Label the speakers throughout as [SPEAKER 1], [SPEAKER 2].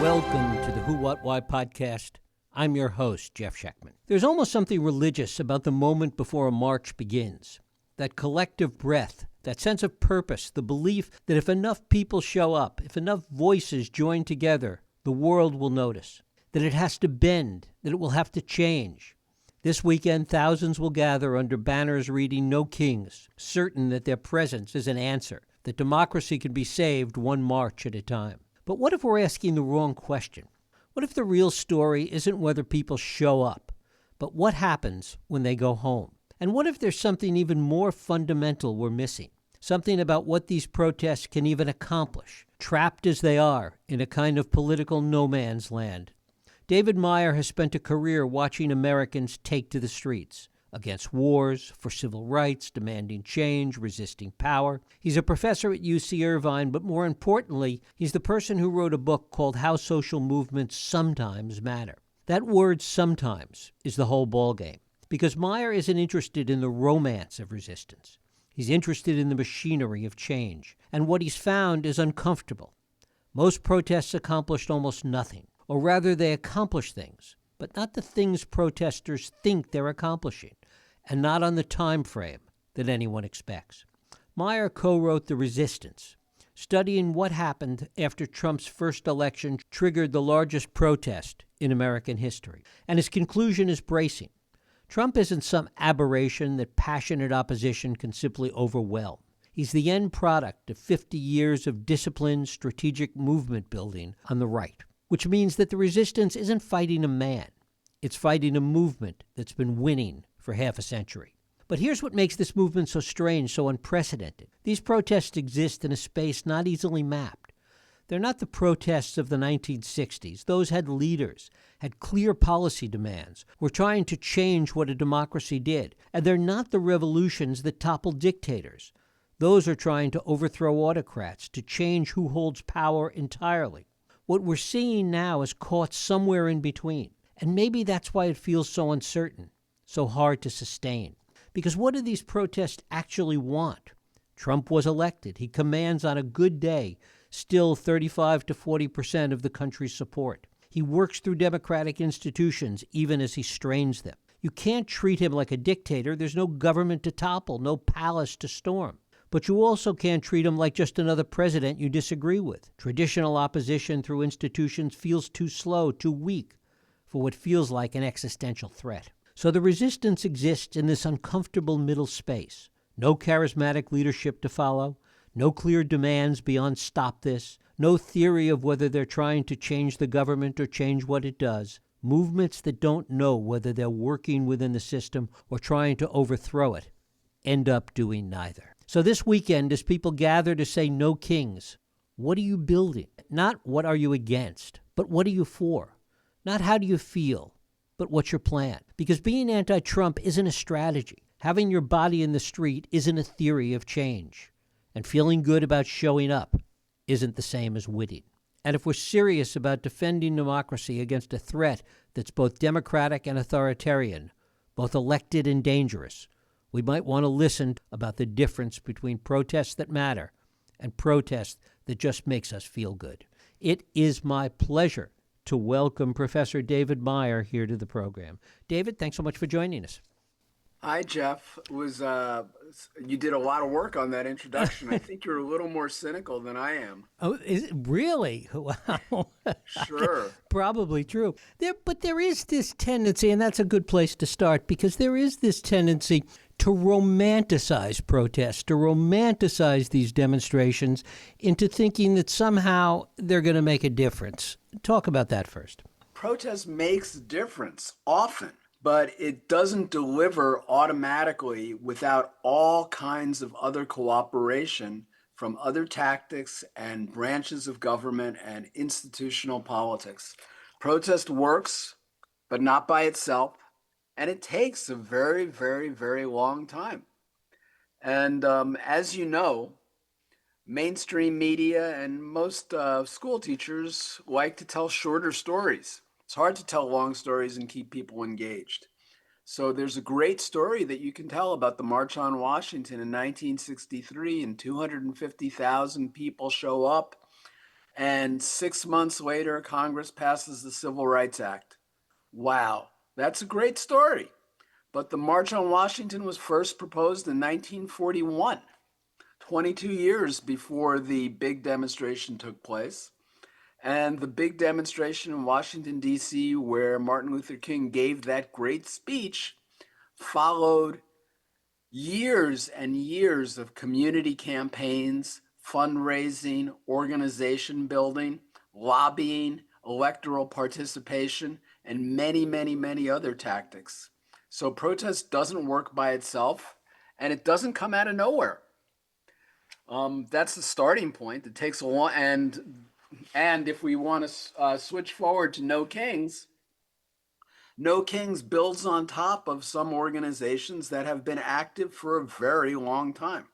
[SPEAKER 1] Welcome to the Who, What, Why podcast. I'm your host, Jeff Schechtman. There's almost something religious about the moment before a march begins. That collective breath, that sense of purpose, the belief that if enough people show up, if enough voices join together, the world will notice. That it has to bend, that it will have to change. This weekend, thousands will gather under banners reading "No Kings," certain that their presence is an answer, that democracy can be saved one march at a time. But what if we're asking the wrong question? What if the real story isn't whether people show up, but what happens when they go home? And what if there's something even more fundamental we're missing? Something about what these protests can even accomplish, trapped as they are in a kind of political no man's land. David Meyer has spent a career watching Americans take to the streets against wars, for civil rights, demanding change, resisting power. He's a professor at UC Irvine, but more importantly, he's the person who wrote a book called How Social Movements Sometimes Matter. That word "sometimes" is the whole ballgame, because Meyer isn't interested in the romance of resistance. He's interested in the machinery of change, and what he's found is uncomfortable. Most protests accomplished almost nothing, or rather they accomplish things, but not the things protesters think they're accomplishing, and not on the time frame that anyone expects. Meyer co-wrote The Resistance, studying what happened after Trump's first election triggered the largest protest in American history. And his conclusion is bracing. Trump isn't some aberration that passionate opposition can simply overwhelm. He's the end product of 50 years of disciplined, strategic movement building on the right, which means that the resistance isn't fighting a man. It's fighting a movement that's been winning for half a century. But here's what makes this movement so strange, so unprecedented. These protests exist in a space not easily mapped. They're not the protests of the 1960s. Those had leaders, had clear policy demands, were trying to change what a democracy did. And they're not the revolutions that toppled dictators. Those are trying to overthrow autocrats, to change who holds power entirely. What we're seeing now is caught somewhere in between. And maybe that's why it feels so uncertain, so hard to sustain. Because what do these protests actually want? Trump was elected. He commands on a good day still 35 to 40% of the country's support. He works through democratic institutions even as he strains them. You can't treat him like a dictator. There's no government to topple, no palace to storm. But you also can't treat him like just another president you disagree with. Traditional opposition through institutions feels too slow, too weak for what feels like an existential threat. So the resistance exists in this uncomfortable middle space. No charismatic leadership to follow, no clear demands beyond "stop this," no theory of whether they're trying to change the government or change what it does. Movements that don't know whether they're working within the system or trying to overthrow it end up doing neither. So this weekend, as people gather to say "No Kings," what are you building? Not what are you against, but what are you for? Not how do you feel, but what's your plan? Because being anti-Trump isn't a strategy. Having your body in the street isn't a theory of change. And feeling good about showing up isn't the same as winning. And if we're serious about defending democracy against a threat that's both democratic and authoritarian, both elected and dangerous, we might want to listen about the difference between protests that matter and protests that just makes us feel good. It is my pleasure to welcome Professor David Meyer here to the program. David, thanks so much for joining us.
[SPEAKER 2] Hi, Jeff. You did a lot of work on that introduction. I think you're a little more cynical than I am.
[SPEAKER 1] Oh, is it really? Wow.
[SPEAKER 2] Sure.
[SPEAKER 1] Probably true. But there is this tendency, and that's a good place to start, because there is this tendency to romanticize protests, to romanticize these demonstrations into thinking that somehow they're going to make a difference. Talk about that first.
[SPEAKER 2] Protest makes a difference often, but it doesn't deliver automatically without all kinds of other cooperation from other tactics and branches of government and institutional politics. Protest works, but not by itself. And it takes a very, very, very long time. And as you know, mainstream media and most school teachers like to tell shorter stories. It's hard to tell long stories and keep people engaged. So there's a great story that you can tell about the March on Washington in 1963, and 250,000 people show up. And 6 months later, Congress passes the Civil Rights Act. Wow, that's a great story. But the March on Washington was first proposed in 1941, 22 years before the big demonstration took place. And the big demonstration in Washington, D.C., where Martin Luther King gave that great speech, followed years and years of community campaigns, fundraising, organization building, lobbying, electoral participation, and many, many, many other tactics. So protest doesn't work by itself, and it doesn't come out of nowhere. That's the starting point. It takes a long, and if we want to switch forward to No Kings, No Kings builds on top of some organizations that have been active for a very long time.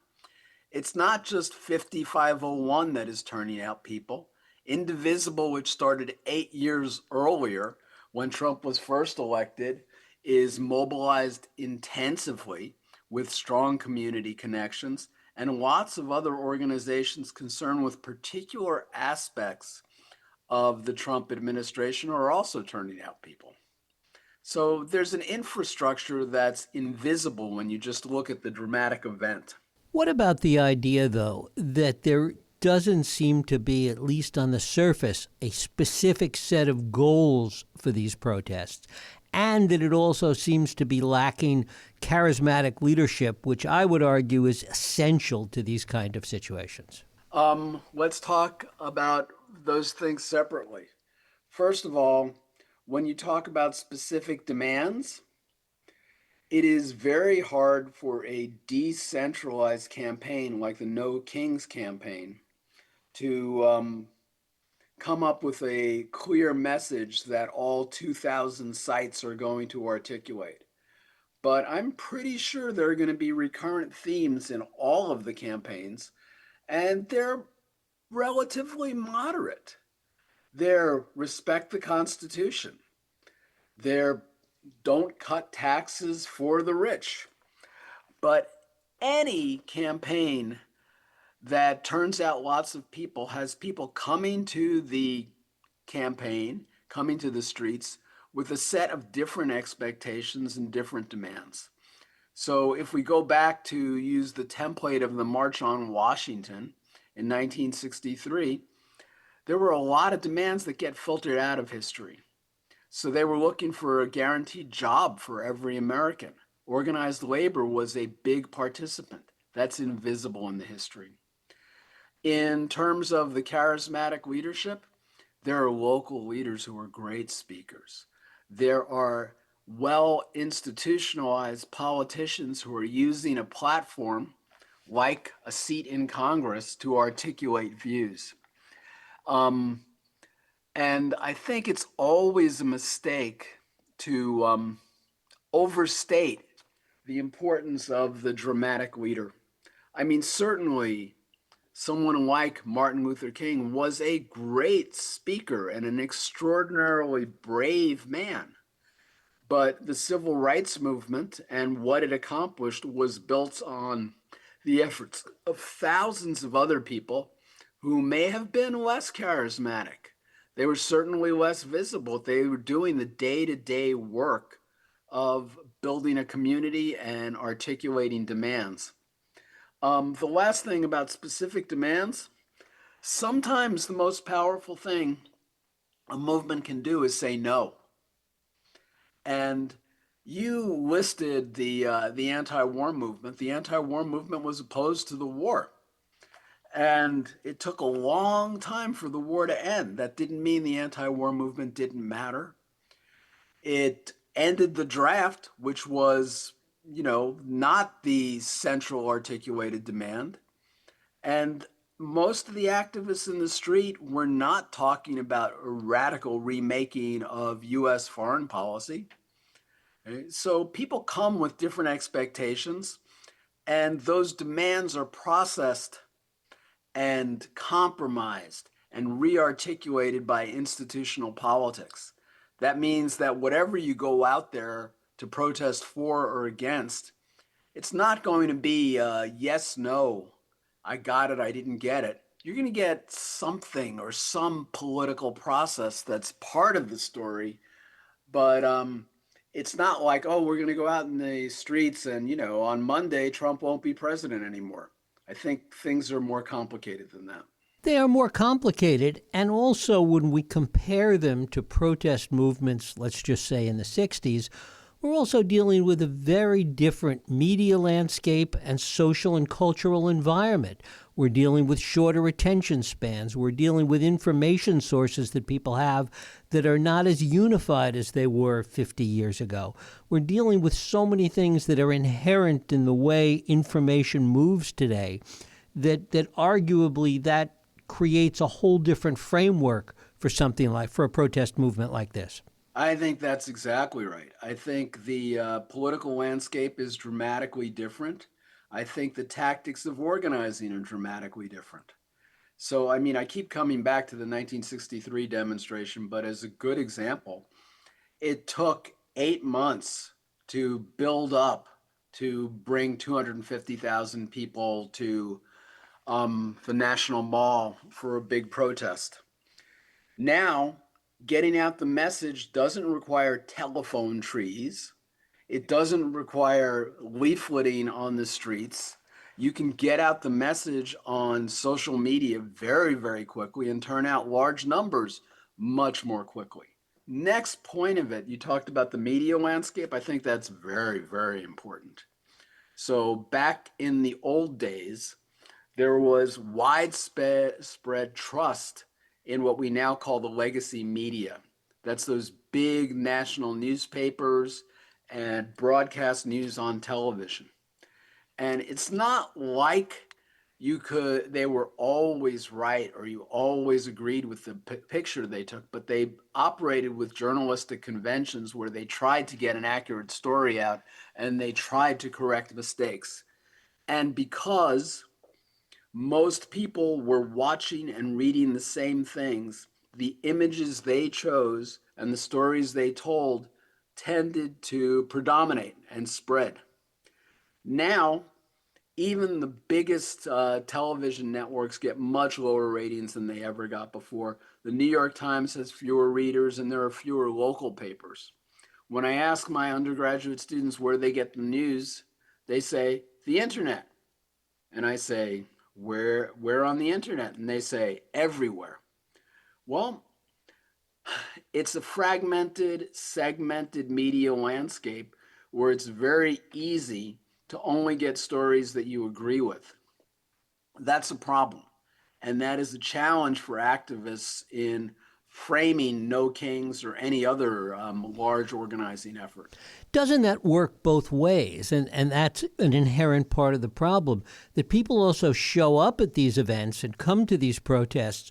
[SPEAKER 2] It's not just 5501 that is turning out people. Indivisible, which started 8 years earlier when Trump was first elected, is mobilized intensively with strong community connections, and lots of other organizations concerned with particular aspects of the Trump administration are also turning out people. So there's an infrastructure that's invisible when you just look at the dramatic event.
[SPEAKER 1] What about the idea, though, that there doesn't seem to be, at least on the surface, a specific set of goals for these protests, and that it also seems to be lacking charismatic leadership, which I would argue is essential to these kind of situations?
[SPEAKER 2] Let's talk about those things separately. First of all, when you talk about specific demands, it is very hard for a decentralized campaign like the No Kings campaign to come up with a clear message that all 2,000 sites are going to articulate. But I'm pretty sure there are going to be recurrent themes in all of the campaigns, and they're relatively moderate. They're respect the Constitution. They're don't cut taxes for the rich. But any campaign that turns out lots of people has people coming to the campaign, coming to the streets with a set of different expectations and different demands. So if we go back to use the template of the March on Washington in 1963, there were a lot of demands that get filtered out of history. So they were looking for a guaranteed job for every American. Organized labor was a big participant. That's invisible in the history. In terms of the charismatic leadership, there are local leaders who are great speakers. There are well institutionalized politicians who are using a platform like a seat in Congress to articulate views. And I think it's always a mistake to overstate the importance of the dramatic leader. I mean, certainly someone like Martin Luther King was a great speaker and an extraordinarily brave man. But the civil rights movement and what it accomplished was built on the efforts of thousands of other people who may have been less charismatic. They were certainly less visible. They were doing the day-to-day work of building a community and articulating demands. The last thing about specific demands, sometimes the most powerful thing a movement can do is say no. And you listed the anti-war movement. The anti-war movement was opposed to the war. And it took a long time for the war to end. That didn't mean the anti-war movement didn't matter. It ended the draft, which was, not the central articulated demand. And most of the activists in the street were not talking about a radical remaking of US foreign policy. So people come with different expectations, and those demands are processed and compromised and re-articulated by institutional politics. That means that whatever you go out there to protest for or against, it's not going to be yes, no, I got it, I didn't get it. you're going to get something or some political process that's part of the story, but it's not like, oh, we're going to go out in the streets and, on Monday, Trump won't be president anymore. I think things are more complicated than that.
[SPEAKER 1] They are more complicated, and also when we compare them to protest movements, let's just say in the 60s, we're also dealing with a very different media landscape and social and cultural environment. We're dealing with shorter attention spans. We're dealing with information sources that people have that are not as unified as they were 50 years ago. We're dealing with so many things that are inherent in the way information moves today that arguably that creates a whole different framework for for a protest movement like this.
[SPEAKER 2] I think that's exactly right. I think the political landscape is dramatically different. I think the tactics of organizing are dramatically different. So, I mean, I keep coming back to the 1963 demonstration, but as a good example, it took 8 months to build up to bring 250,000 people to the National Mall for a big protest. Now, getting out the message doesn't require telephone trees. It doesn't require leafleting on the streets. You can get out the message on social media very, very quickly and turn out large numbers much more quickly. Next point of it, you talked about the media landscape. I think that's very, very important. So back in the old days, there was widespread trust in what we now call the legacy media. That's those big national newspapers and broadcast news on television. And it's not like they were always right or you always agreed with the picture they took, but they operated with journalistic conventions where they tried to get an accurate story out and they tried to correct mistakes. And because most people were watching and reading the same things, the images they chose and the stories they told tended to predominate and spread. Now, even the biggest television networks get much lower ratings than they ever got before. The New York Times has fewer readers and there are fewer local papers. When I ask my undergraduate students where they get the news, they say, the internet. And I say, where on the internet? And they say, everywhere. Well, it's a fragmented, segmented media landscape where it's very easy to only get stories that you agree with. That's a problem. And that is a challenge for activists in framing No Kings or any other large organizing effort.
[SPEAKER 1] Doesn't that work both ways? And that's an inherent part of the problem, that people also show up at these events and come to these protests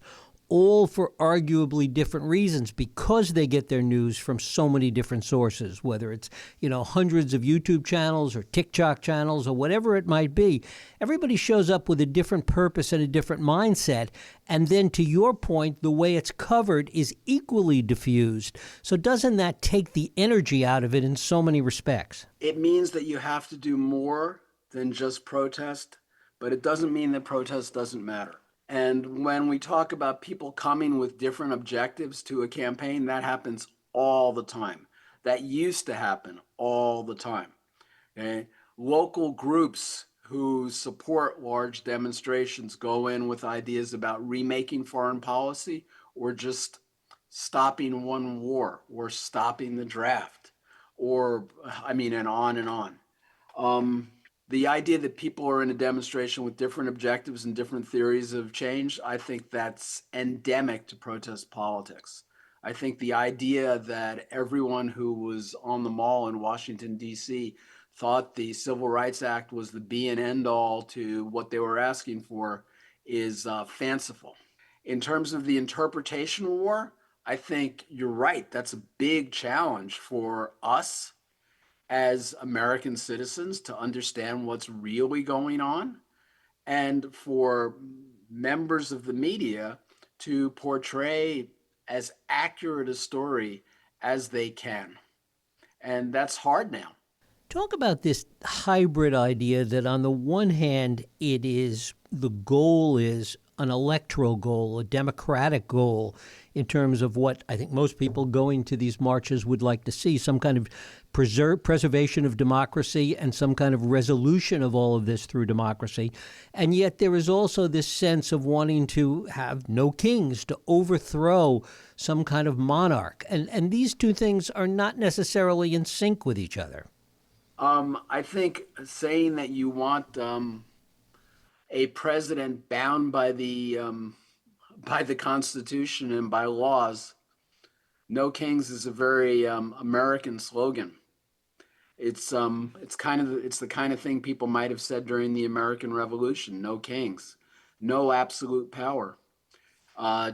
[SPEAKER 1] all for arguably different reasons because they get their news from so many different sources, whether it's, hundreds of YouTube channels or TikTok channels or whatever it might be. Everybody shows up with a different purpose and a different mindset. And then to your point, the way it's covered is equally diffused. So doesn't that take the energy out of it in so many respects?
[SPEAKER 2] It means that you have to do more than just protest, but it doesn't mean that protest doesn't matter. And when we talk about people coming with different objectives to a campaign, that happens all the time. That used to happen all the time. Okay? Local groups who support large demonstrations go in with ideas about remaking foreign policy or just stopping one war or stopping the draft and on and on. The idea that people are in a demonstration with different objectives and different theories of change, I think that's endemic to protest politics. I think the idea that everyone who was on the mall in Washington, D.C. thought the Civil Rights Act was the be and end all to what they were asking for is fanciful. In terms of the interpretation war, I think you're right. That's a big challenge for us as American citizens to understand what's really going on, and for members of the media to portray as accurate a story as they can. And that's hard now.
[SPEAKER 1] Talk about this hybrid idea that on the one hand, the goal is an electoral goal, a democratic goal in terms of what I think most people going to these marches would like to see, some kind of preservation of democracy and some kind of resolution of all of this through democracy. And yet there is also this sense of wanting to have no kings, to overthrow some kind of monarch. And these two things are not necessarily in sync with each other.
[SPEAKER 2] I think saying that you want a president bound by the Constitution and by laws, no kings is a very American slogan. It's the kind of thing people might have said during the American Revolution. No kings, no absolute power,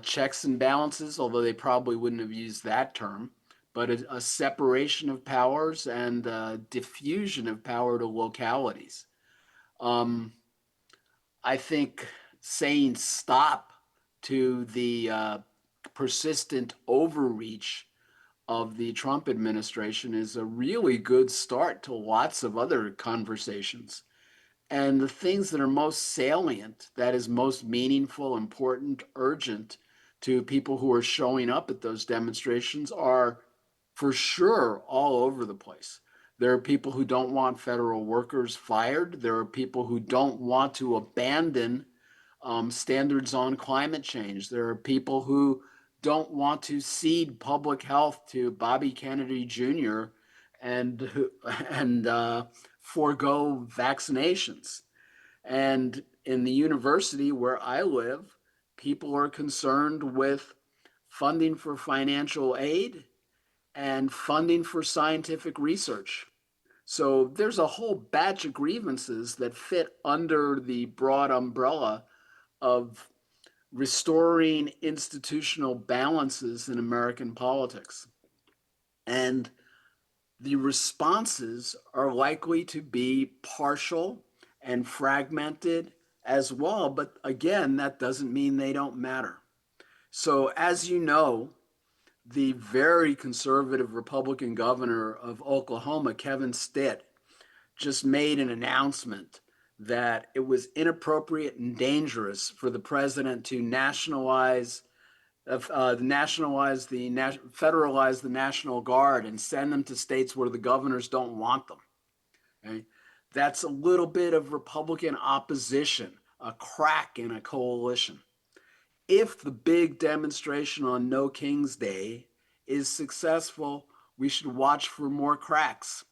[SPEAKER 2] checks and balances. Although they probably wouldn't have used that term, but a separation of powers and diffusion of power to localities. I think saying stop to the persistent overreach of the Trump administration is a really good start to lots of other conversations. And the things that are most salient, that is most meaningful, important, urgent to people who are showing up at those demonstrations are for sure all over the place. There are people who don't want federal workers fired. There are people who don't want to abandon standards on climate change. There are people who don't want to cede public health to Bobby Kennedy Jr. and forego vaccinations. And in the university where I live, people are concerned with funding for financial aid and funding for scientific research. So there's a whole batch of grievances that fit under the broad umbrella of restoring institutional balances in American politics. And the responses are likely to be partial and fragmented as well. But again, that doesn't mean they don't matter. So, as you know, the very conservative Republican governor of Oklahoma, Kevin Stitt, just made an announcement that it was inappropriate and dangerous for the president to federalize the National Guard and send them to states where the governors don't want them. Okay? That's a little bit of Republican opposition, a crack in a coalition. If the big demonstration on No King's Day is successful, we should watch for more cracks.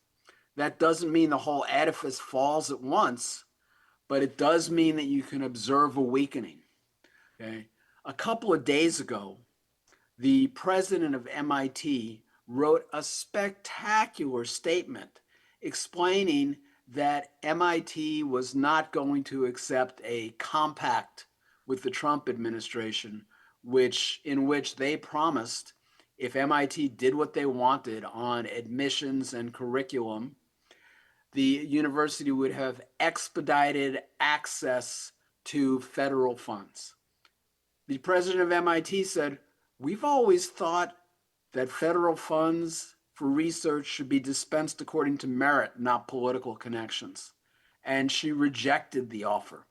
[SPEAKER 2] That doesn't mean the whole edifice falls at once, but it does mean that you can observe a weakening. Okay? A couple of days ago, the president of MIT wrote a spectacular statement explaining that MIT was not going to accept a compact with the Trump administration, in which they promised if MIT did what they wanted on admissions and curriculum, the university would have expedited access to federal funds. The president of MIT said, "We've always thought that federal funds for research should be dispensed according to merit, not political connections." And she rejected the offer.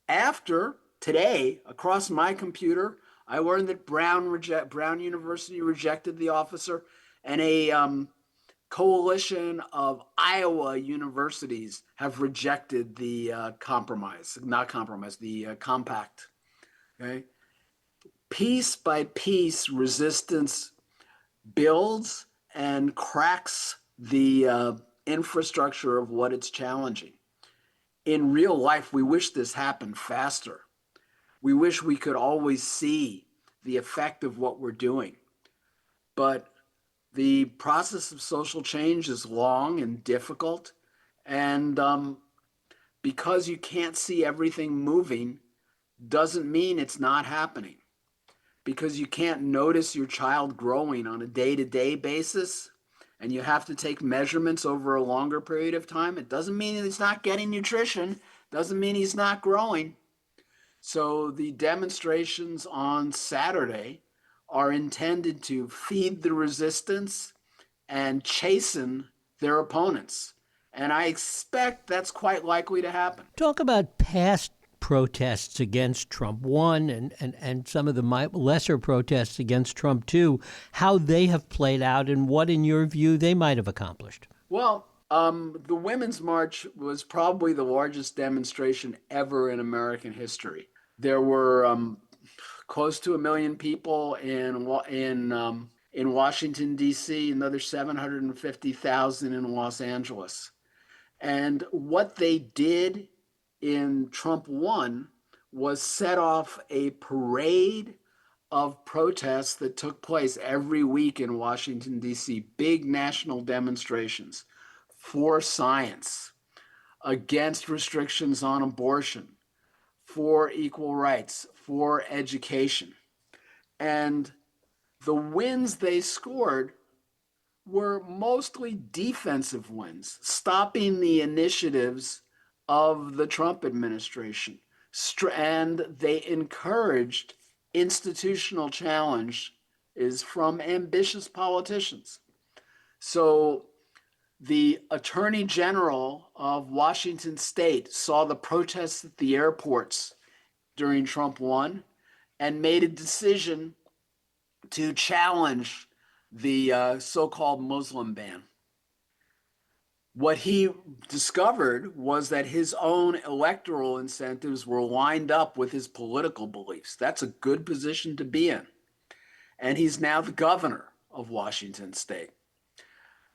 [SPEAKER 2] After today, across my computer, I learned that Brown University rejected the offer, and a coalition of Iowa universities have rejected the compact. Okay? Piece by piece, resistance builds and cracks the infrastructure of what it's challenging. In real life, we wish this happened faster. We wish we could always see the effect of what we're doing. But the process of social change is long and difficult. And because you can't see everything moving doesn't mean it's not happening. Because you can't notice your child growing on a day-to-day basis and you have to take measurements over a longer period of time, it doesn't mean he's not getting nutrition, doesn't mean he's not growing. So the demonstrations on Saturday are intended to feed the resistance and chasten their opponents. And I expect that's quite likely to happen.
[SPEAKER 1] Talk about past protests against Trump 1 and some of the lesser protests against Trump 2, how they have played out and what, in your view, they might have accomplished.
[SPEAKER 2] Well, the Women's March was probably the largest demonstration ever in American history. There were close to 1 million people in Washington, D.C., another 750,000 in Los Angeles. And what they did in Trump 1 was set off a parade of protests that took place every week in Washington, D.C., big national demonstrations for science, against restrictions on abortion, for equal rights, for education. And the wins they scored were mostly defensive wins, stopping the initiatives of the Trump administration. And they encouraged institutional challenge is from ambitious politicians. So the Attorney General of Washington State saw the protests at the airports during Trump 1 and made a decision to challenge the so-called Muslim ban. What he discovered was that his own electoral incentives were lined up with his political beliefs. That's a good position to be in. And he's now the governor of Washington State.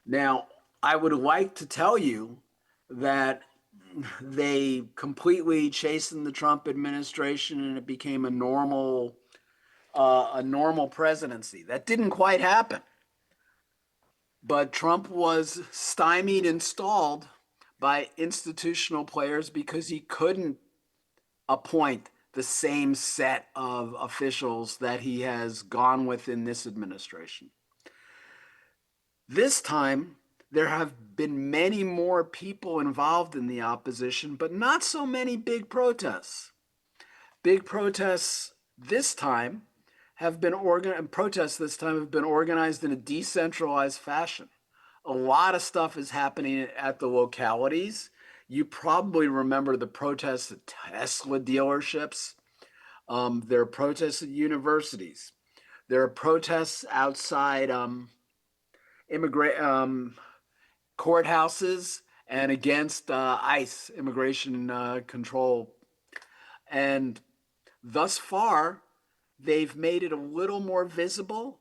[SPEAKER 2] Now, I would like to tell you that they completely chastened the Trump administration and it became a normal presidency. That didn't quite happen. But Trump was stymied and stalled by institutional players because he couldn't appoint the same set of officials that he has gone with in this administration. This time, there have been many more people involved in the opposition, but not so many big protests. Big protests this time have been organized in a decentralized fashion. A lot of stuff is happening at the localities. You probably remember the protests at Tesla dealerships. There are protests at universities. There are protests outside courthouses and against ICE, immigration control. And thus far, they've made it a little more visible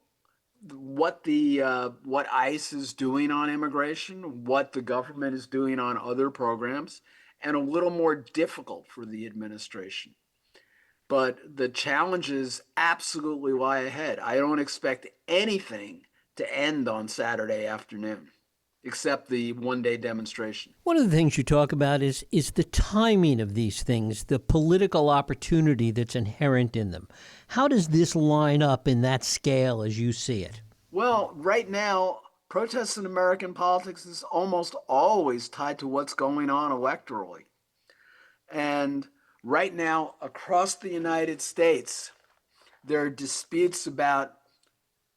[SPEAKER 2] what ICE is doing on immigration, what the government is doing on other programs, and a little more difficult for the administration. But the challenges absolutely lie ahead. I don't expect anything to end on Saturday afternoon, except the one-day demonstration.
[SPEAKER 1] One of the things you talk about is the timing of these things, the political opportunity that's inherent in them. How does this line up in that scale as you see it?
[SPEAKER 2] Well, right now, protests in American politics is almost always tied to what's going on electorally. And right now, across the United States, there are disputes about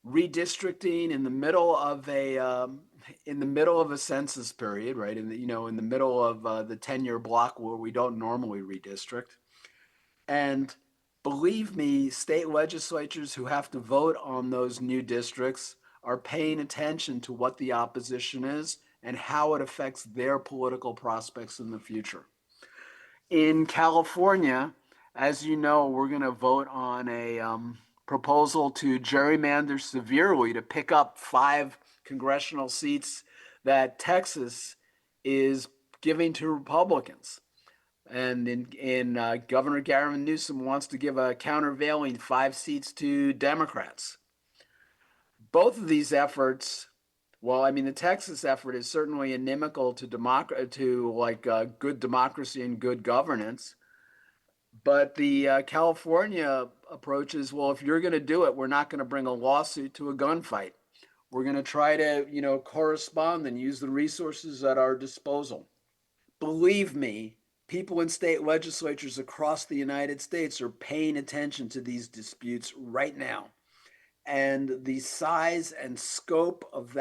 [SPEAKER 2] redistricting in the middle of a census period, right? In the middle of the 10-year block where we don't normally redistrict. And believe me, state legislatures who have to vote on those new districts are paying attention to what the opposition is and how it affects their political prospects in the future. In California, as you know, we're going to vote on a proposal to gerrymander severely to pick up 5 congressional seats that Texas is giving to Republicans. And Governor Gavin Newsom wants to give a countervailing 5 seats to Democrats. Both of these efforts, the Texas effort is certainly inimical to good democracy and good governance. But the California approach is, well, if you're going to do it, we're not going to bring a lawsuit to a gunfight. We're going to try to, correspond and use the resources at our disposal. Believe me, people in state legislatures across the United States are paying attention to these disputes right now. And the size and scope of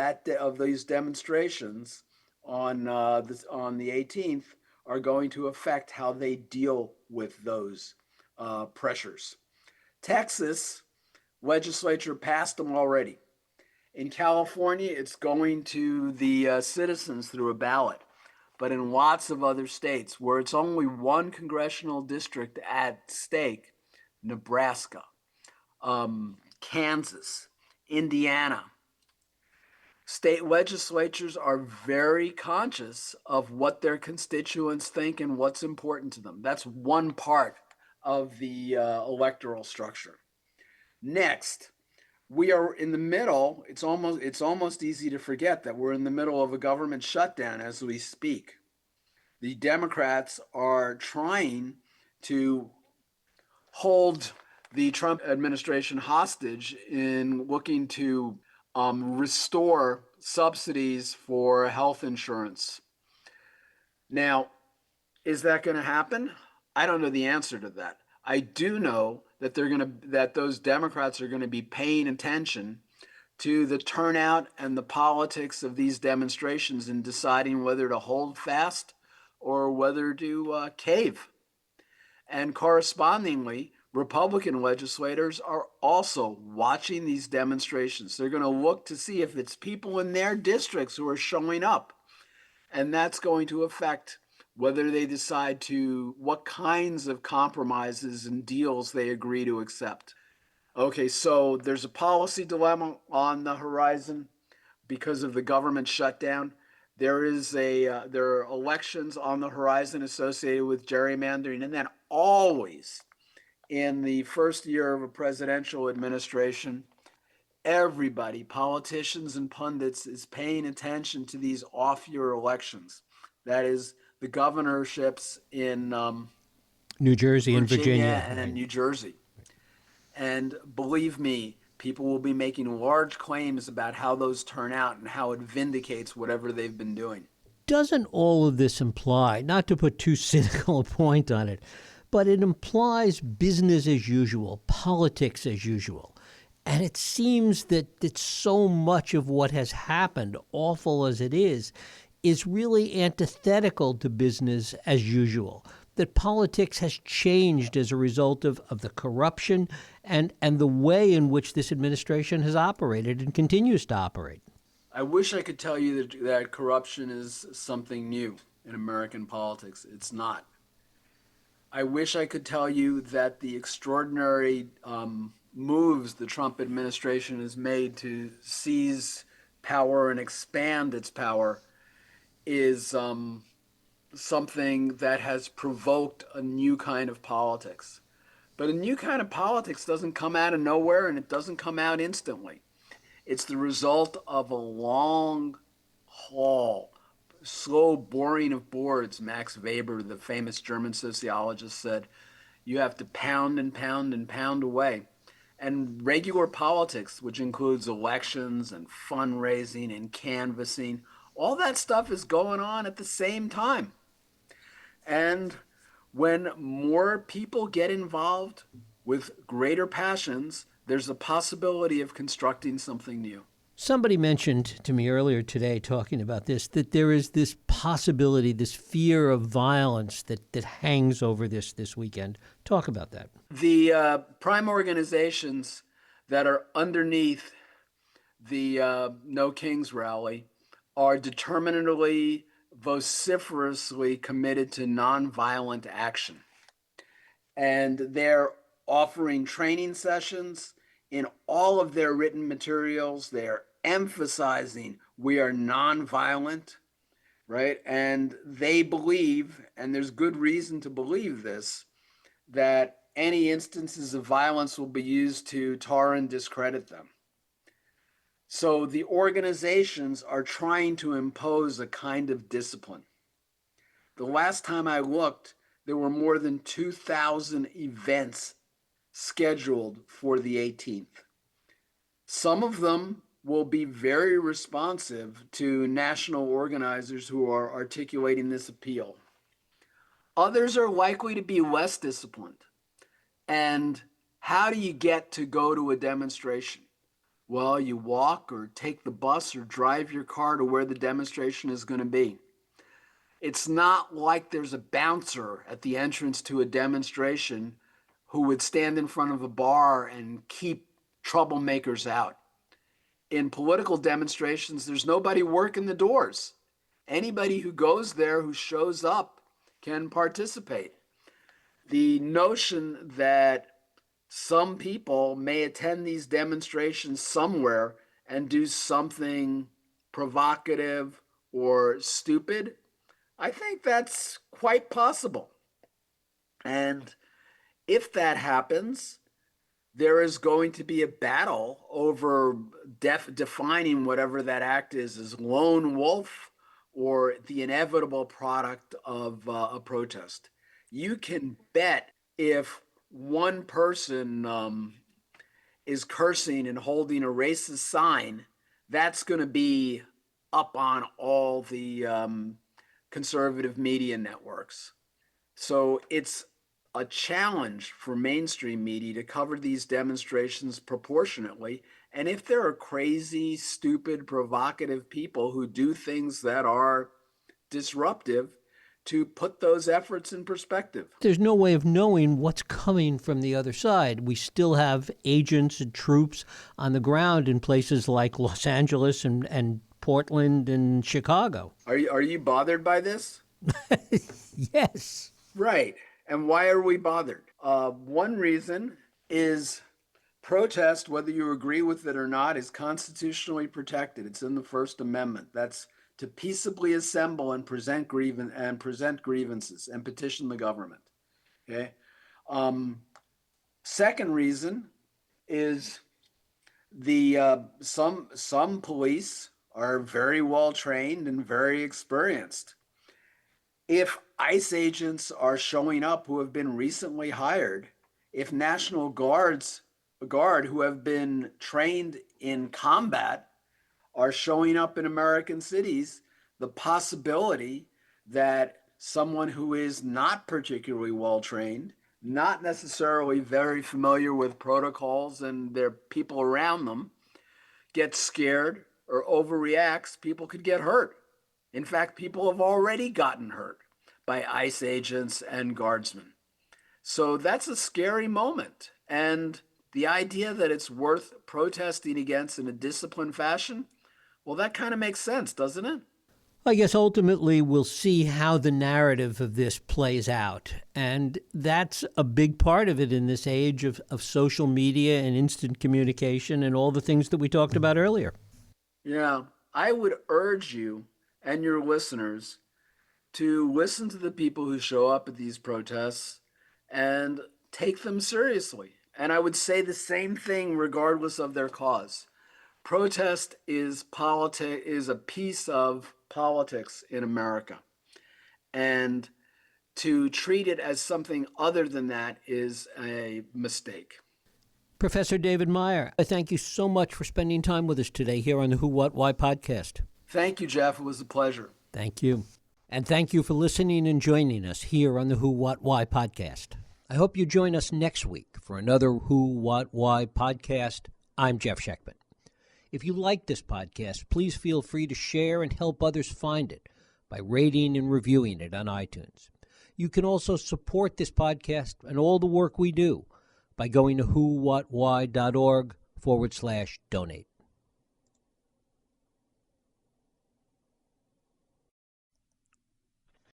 [SPEAKER 2] these demonstrations on the 18th are going to affect how they deal with those pressures. Texas legislature passed them already. In California, it's going to the citizens through a ballot. But in lots of other states where it's only one congressional district at stake, Nebraska, Kansas, Indiana, state legislatures are very conscious of what their constituents think and what's important to them. That's one part of the electoral structure. Next, we are in the middle. It's almost easy to forget that we're in the middle of a government shutdown as we speak. The Democrats are trying to hold the Trump administration hostage in looking to restore subsidies for health insurance. Now, is that going to happen? I don't know the answer to that. I do know that those Democrats are going to be paying attention to the turnout and the politics of these demonstrations in deciding whether to hold fast or whether to cave. And correspondingly, Republican legislators are also watching these demonstrations. They're going to look to see if it's people in their districts who are showing up. And that's going to affect whether they decide what kinds of compromises and deals they agree to accept. Okay, so there's a policy dilemma on the horizon because of the government shutdown. There are elections on the horizon associated with gerrymandering, and then always in the first year of a presidential administration, everybody, politicians and pundits, is paying attention to these off-year elections. That is the governorships in
[SPEAKER 1] New Jersey and Virginia.
[SPEAKER 2] and New Jersey. And believe me, people will be making large claims about how those turn out and how it vindicates whatever they've been doing.
[SPEAKER 1] Doesn't all of this imply, not to put too cynical a point on it, but it implies business as usual, politics as usual? And it seems that so much of what has happened, awful as it is really antithetical to business as usual. That politics has changed as a result of the corruption and the way in which this administration has operated and continues to operate.
[SPEAKER 2] I wish I could tell you that corruption is something new in American politics. It's not. I wish I could tell you that the extraordinary moves the Trump administration has made to seize power and expand its power is something that has provoked a new kind of politics. But a new kind of politics doesn't come out of nowhere, and it doesn't come out instantly. It's the result of a long haul, slow boring of boards. Max Weber, the famous German sociologist, said, you have to pound and pound and pound away. And regular politics, which includes elections and fundraising and canvassing, all that stuff is going on at the same time. And when more people get involved with greater passions, there's a possibility of constructing something new.
[SPEAKER 1] Somebody mentioned to me earlier today, talking about this, that there is this possibility, this fear of violence that hangs over this weekend. Talk about that.
[SPEAKER 2] The prime organizations that are underneath the No Kings rally are determinedly, vociferously committed to nonviolent action. And they're offering training sessions. In all of their written materials, they're emphasizing we are nonviolent, right? And they believe, and there's good reason to believe this, that any instances of violence will be used to tar and discredit them. So the organizations are trying to impose a kind of discipline. The last time I looked, there were more than 2,000 events scheduled for the 18th. Some of them will be very responsive to national organizers who are articulating this appeal. Others are likely to be less disciplined. And how do you get to go to a demonstration? Well, you walk or take the bus or drive your car to where the demonstration is going to be. It's not like there's a bouncer at the entrance to a demonstration who would stand in front of a bar and keep troublemakers out. In political demonstrations, there's nobody working the doors. Anybody who goes there, who shows up, can participate. The notion that some people may attend these demonstrations somewhere and do something provocative or stupid, I think that's quite possible. And if that happens, there is going to be a battle over defining whatever that act is as lone wolf or the inevitable product of a protest. You can bet if one person is cursing and holding a racist sign, that's going to be up on all the conservative media networks. So it's a challenge for mainstream media to cover these demonstrations proportionately. And if there are crazy, stupid, provocative people who do things that are disruptive, to put those efforts in perspective.
[SPEAKER 1] There's no way of knowing what's coming from the other side. We still have agents and troops on the ground in places like Los Angeles and Portland and Chicago.
[SPEAKER 2] Are you bothered by this?
[SPEAKER 1] Yes.
[SPEAKER 2] Right. And why are we bothered? One reason is protest, whether you agree with it or not, is constitutionally protected. It's in the First Amendment. That's to peaceably assemble and present grievances and petition the government. Okay. Second reason is some police are very well trained and very experienced. If ICE agents are showing up who have been recently hired, if National Guard who have been trained in combat are showing up in American cities, the possibility that someone who is not particularly well trained, not necessarily very familiar with protocols and their people around them, gets scared or overreacts, people could get hurt. In fact, people have already gotten hurt by ICE agents and guardsmen. So that's a scary moment. And the idea that it's worth protesting against in a disciplined fashion, well, that kind of makes sense, doesn't it?
[SPEAKER 1] I guess ultimately we'll see how the narrative of this plays out. And that's a big part of it in this age of social media and instant communication and all the things that we talked about earlier.
[SPEAKER 2] Yeah, I would urge you and your listeners to listen to the people who show up at these protests and take them seriously. And I would say the same thing regardless of their cause. Protest is a piece of politics in America. And to treat it as something other than that is a mistake.
[SPEAKER 1] Professor David Meyer, I thank you so much for spending time with us today here on the Who, What, Why podcast.
[SPEAKER 2] Thank you, Jeff. It was a pleasure.
[SPEAKER 1] Thank you. And thank you for listening and joining us here on the Who, What, Why podcast. I hope you join us next week for another Who, What, Why podcast. I'm Jeff Sheckman. If you like this podcast, please feel free to share and help others find it by rating and reviewing it on iTunes. You can also support this podcast and all the work we do by going to whowhatwhy.org/donate.